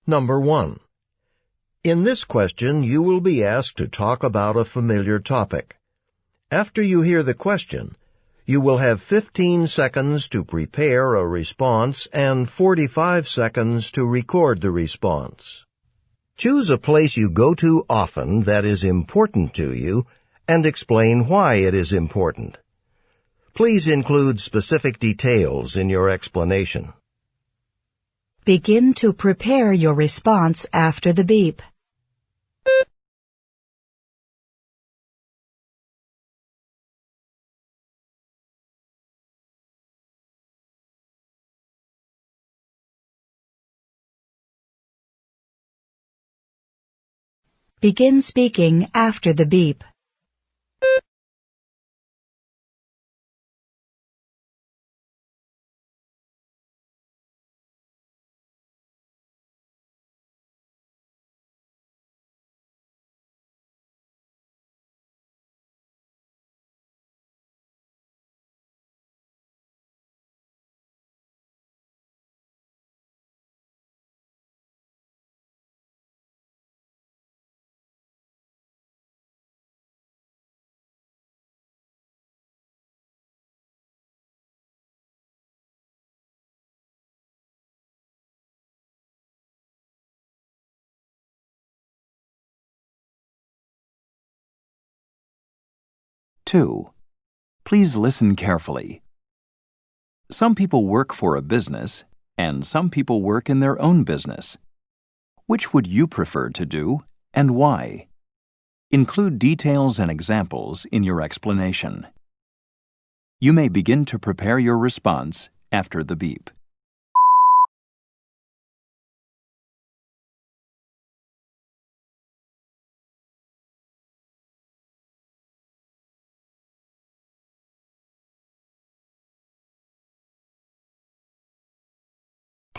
Number 1. In this question, you will be asked to talk about a familiar topic. After you hear the question, you will have 15 seconds to prepare a response and 45 seconds to record the response. Choose a place you go to often that is important to you and explain why it is important. Please include specific details in your explanation. Begin to prepare your response after the beep. Begin speaking after the beep. Two. Please listen carefully. Some people work for a business, and some people work in their own business. Which would you prefer to do, and why? Include details and examples in your explanation. You may begin to prepare your response after the beep.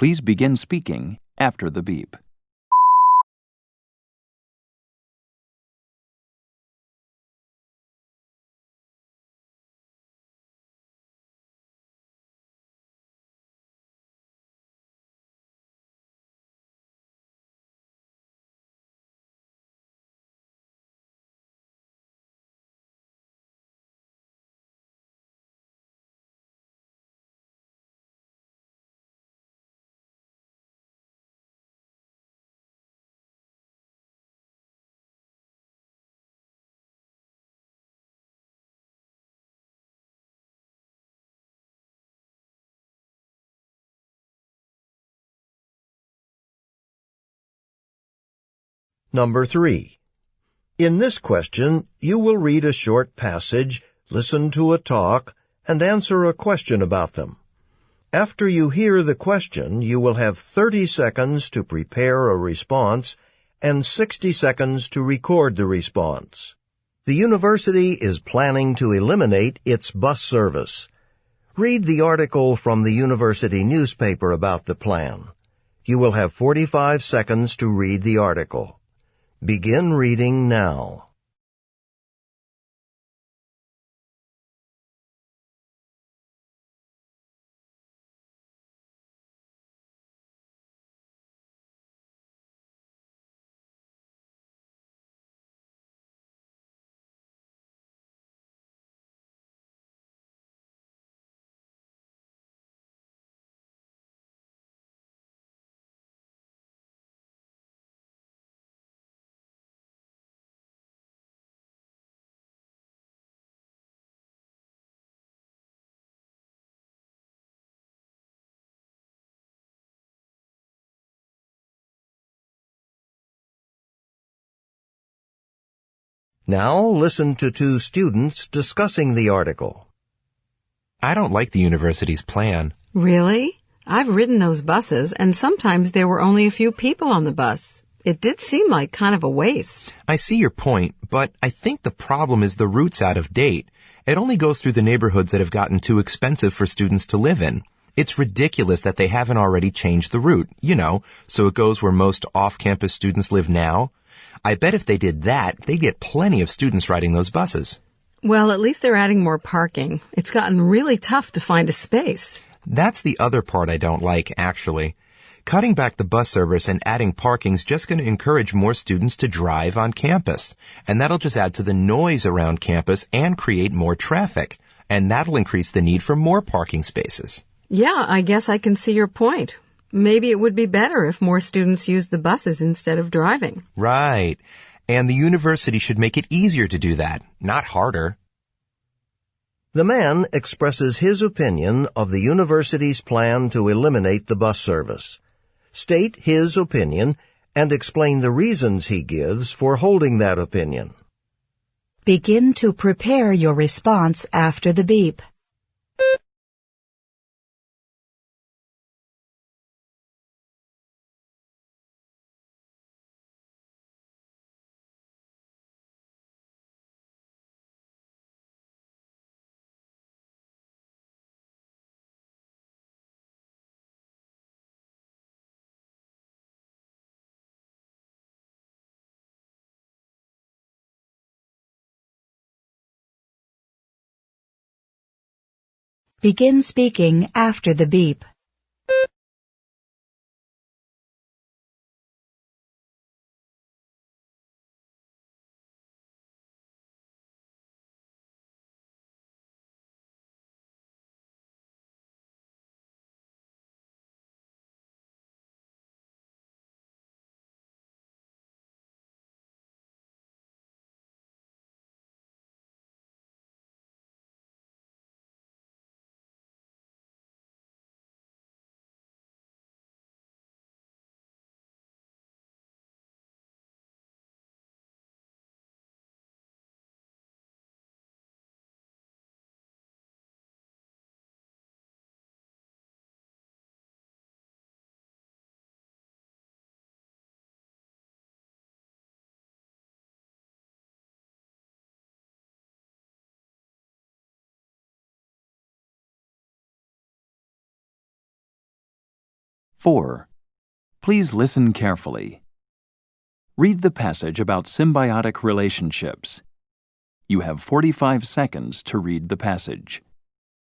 Please begin speaking after the beep. Number 3. In this question, you will read a short passage, listen to a talk, and answer a question about them. After you hear the question, you will have 30 seconds to prepare a response and 60 seconds to record the response. The university is planning to eliminate its bus service. Read the article from the university newspaper about the plan. You will have 45 seconds to read the article. Begin reading now. Now listen to two students discussing the article. I don't like the university's plan. Really? I've ridden those buses, and sometimes there were only a few people on the bus. It did seem like kind of a waste. I see your point, but I think the problem is the route's out of date. It only goes through the neighborhoods that have gotten too expensive for students to live in. It's ridiculous that they haven't already changed the route, so it goes where most off-campus students live now. I bet if they did that, they'd get plenty of students riding those buses. Well, at least they're adding more parking. It's gotten really tough to find a space. That's the other part I don't like, actually. Cutting back the bus service and adding parking is just going to encourage more students to drive on campus. And that'll just add to the noise around campus and create more traffic. And that'll increase the need for more parking spaces. Yeah, I guess I can see your point. Maybe it would be better if more students used the buses instead of driving. Right. And the university should make it easier to do that, not harder. The man expresses his opinion of the university's plan to eliminate the bus service. State his opinion and explain the reasons he gives for holding that opinion. Begin to prepare your response after the beep. Begin speaking after the beep. Four. Please listen carefully. Read the passage about symbiotic relationships. You have 45 seconds to read the passage.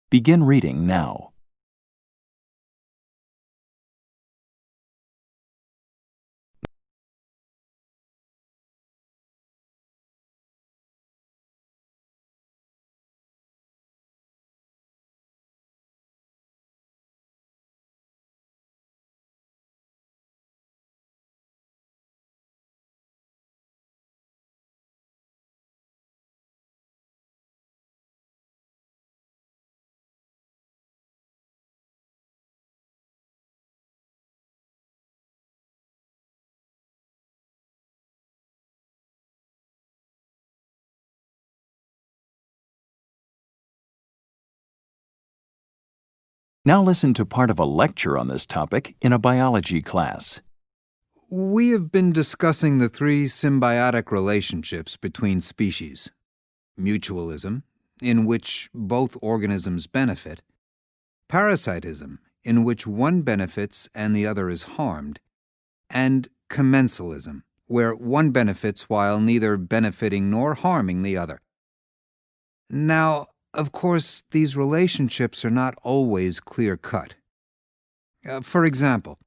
Begin reading now. Now listen to part of a lecture on this topic in a biology class. We have been discussing the three symbiotic relationships between species. Mutualism, in which both organisms benefit. Parasitism, in which one benefits and the other is harmed. And commensalism, where one benefits while neither benefiting nor harming the other. Now, of course, these relationships are not always clear-cut. For example,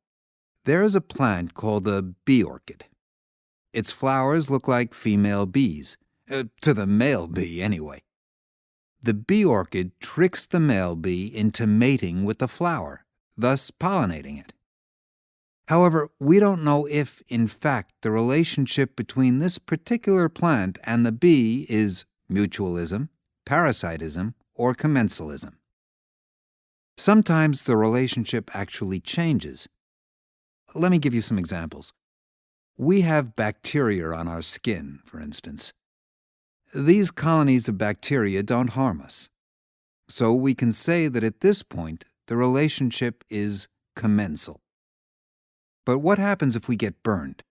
there is a plant called a bee orchid. Its flowers look like female bees, to the male bee anyway. The bee orchid tricks the male bee into mating with the flower, thus pollinating it. However, we don't know if, in fact, the relationship between this particular plant and the bee is mutualism, parasitism, or commensalism. Sometimes the relationship actually changes. Let me give you some examples. We have bacteria on our skin, for instance. These colonies of bacteria don't harm us. So we can say that at this point, the relationship is commensal. But what happens if we get burned?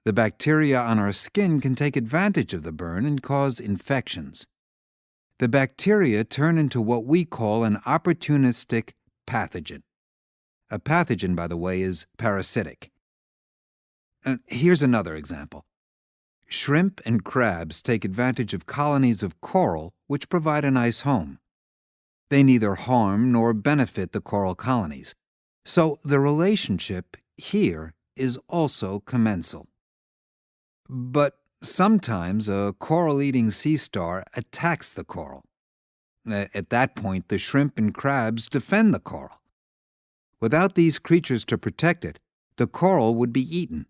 The bacteria on our skin can take advantage of the burn and cause infections. The bacteria turn into what we call an opportunistic pathogen. A pathogen, by the way, is parasitic. Here's another example. Shrimp and crabs take advantage of colonies of coral which provide a nice home. They neither harm nor benefit the coral colonies, So the relationship here is also commensal. But sometimes a coral-eating sea star attacks the coral. At that point, the shrimp and crabs defend the coral. Without these creatures to protect it, the coral would be eaten.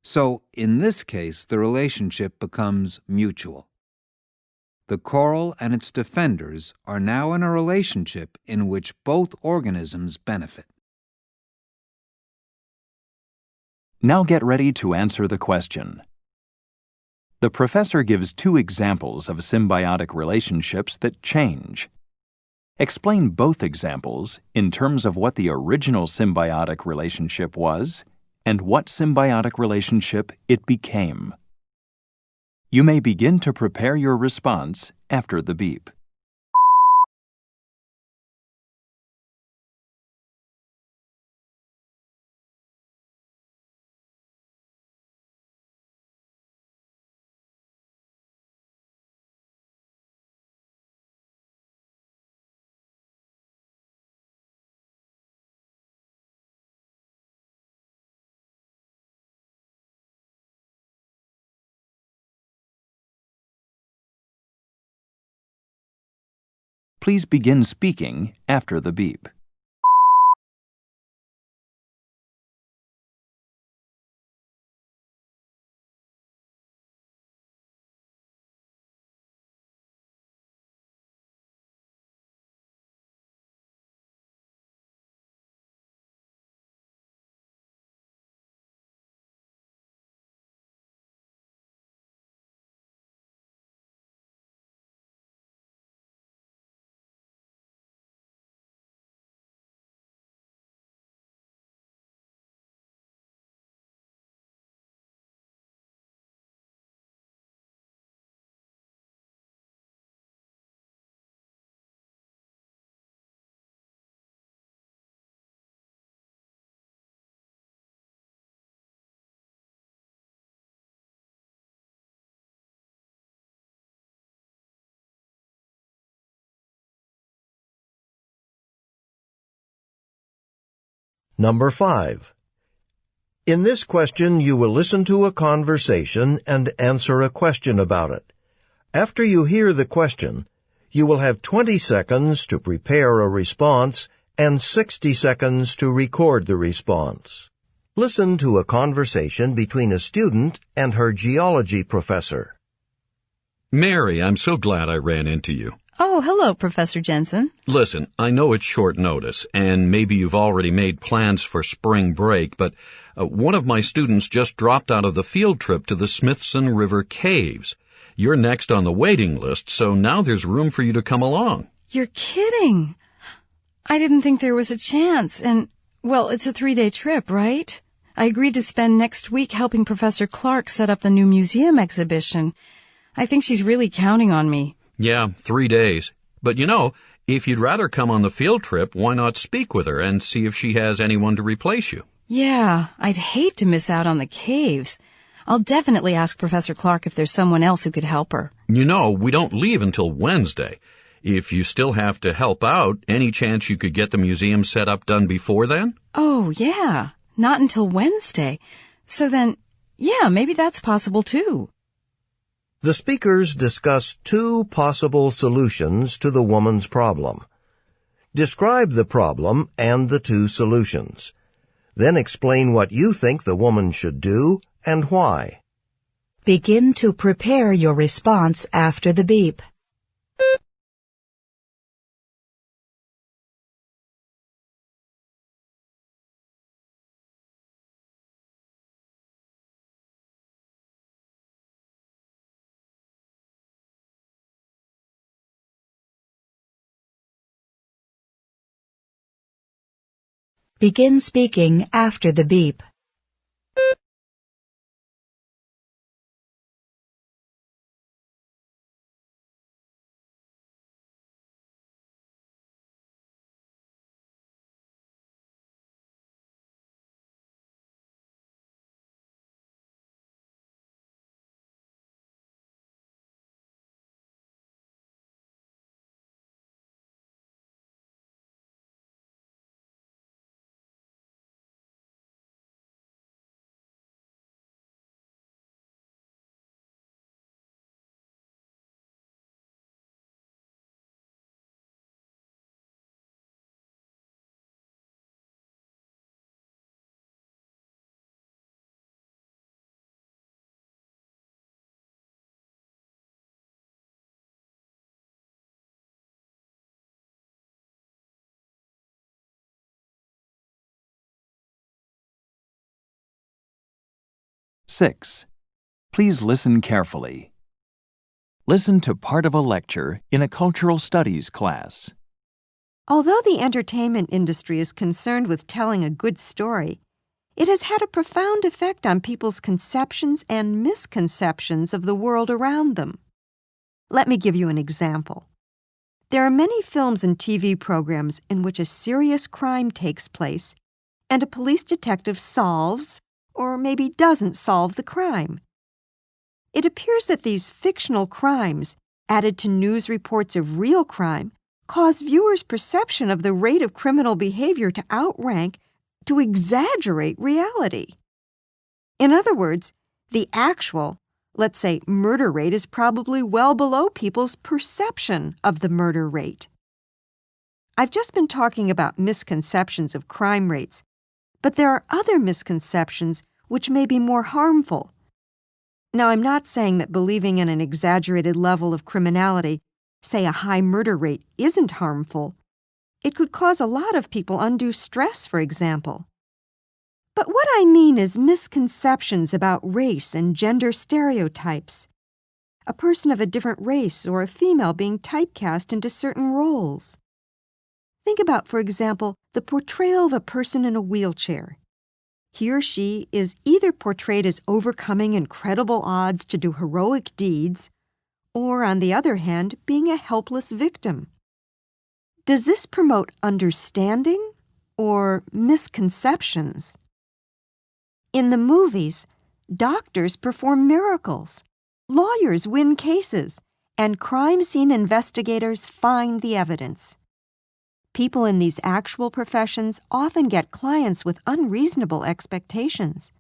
So, in this case, the relationship becomes mutual. The coral and its defenders are now in a relationship in which both organisms benefit. Now get ready to answer the question. The professor gives 2 examples of symbiotic relationships that change. Explain both examples in terms of what the original symbiotic relationship was and what symbiotic relationship it became. You may begin to prepare your response after the beep. Please begin speaking after the beep. Number 5. In this question, you will listen to a conversation and answer a question about it. After you hear the question, you will have 20 seconds to prepare a response and 60 seconds to record the response. Listen to a conversation between a student and her geology professor. Mary, I'm so glad I ran into you. Oh, hello, Professor Jensen. Listen, I know it's short notice, and maybe you've already made plans for spring break, but one of my students just dropped out of the field trip to the Smithson River Caves. You're next on the waiting list, so now there's room for you to come along. You're kidding. I didn't think there was a chance, and, well, it's a 3-day trip, right? I agreed to spend next week helping Professor Clark set up the new museum exhibition. I think she's really counting on me. Yeah, 3 days. But you know, if you'd rather come on the field trip, why not speak with her and see if she has anyone to replace you? Yeah, I'd hate to miss out on the caves. I'll definitely ask Professor Clark if there's someone else who could help her. You know, we don't leave until Wednesday. If you still have to help out, any chance you could get the museum set up done before then? Oh, yeah. Not until Wednesday. So then, yeah, maybe that's possible too. The speakers discuss 2 possible solutions to the woman's problem. Describe the problem and the 2 solutions. Then explain what you think the woman should do and why. Begin to prepare your response after the beep. Begin speaking after the beep. 6. Please listen carefully. Listen to part of a lecture in a cultural studies class. Although the entertainment industry is concerned with telling a good story, it has had a profound effect on people's conceptions and misconceptions of the world around them. Let me give you an example. There are many films and TV programs in which a serious crime takes place and a police detective solves, or maybe doesn't solve, the crime. It appears that these fictional crimes, added to news reports of real crime, cause viewers' perception of the rate of criminal behavior to outrank, to exaggerate reality. In other words, the actual, let's say, murder rate is probably well below people's perception of the murder rate. I've just been talking about misconceptions of crime rates, but there are other misconceptions which may be more harmful. Now, I'm not saying that believing in an exaggerated level of criminality, say a high murder rate, isn't harmful. It could cause a lot of people undue stress, for example. But what I mean is misconceptions about race and gender stereotypes. A person of a different race or a female being typecast into certain roles. Think about, for example, the portrayal of a person in a wheelchair. He or she is either portrayed as overcoming incredible odds to do heroic deeds, or, on the other hand, being a helpless victim. Does this promote understanding or misconceptions? In the movies, doctors perform miracles, lawyers win cases, and crime scene investigators find the evidence. People in these actual professions often get clients with unreasonable expectations.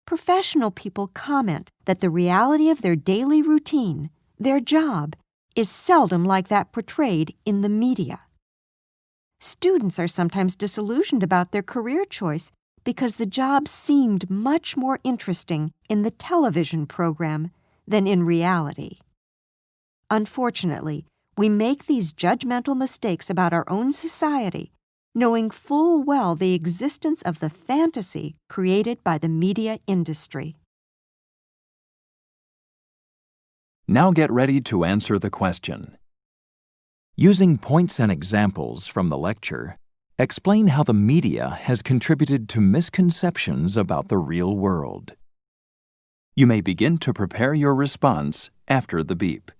Professional people comment that the reality of their daily routine, their job, is seldom like that portrayed in the media. Students are sometimes disillusioned about their career choice because the job seemed much more interesting in the television program than in reality. Unfortunately, we make these judgmental mistakes about our own society, knowing full well the existence of the fantasy created by the media industry. Now get ready to answer the question. Using points and examples from the lecture, explain how the media has contributed to misconceptions about the real world. You may begin to prepare your response after the beep.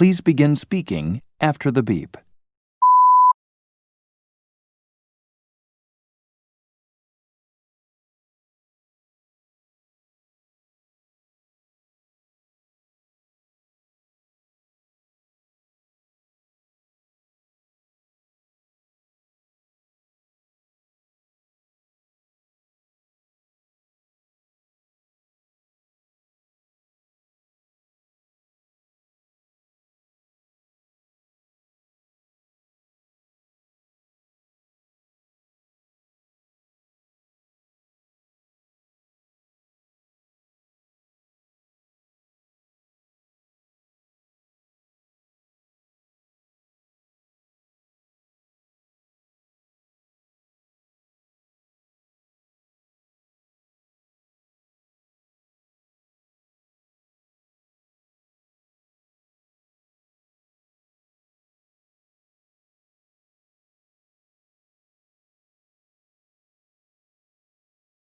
Please begin speaking after the beep.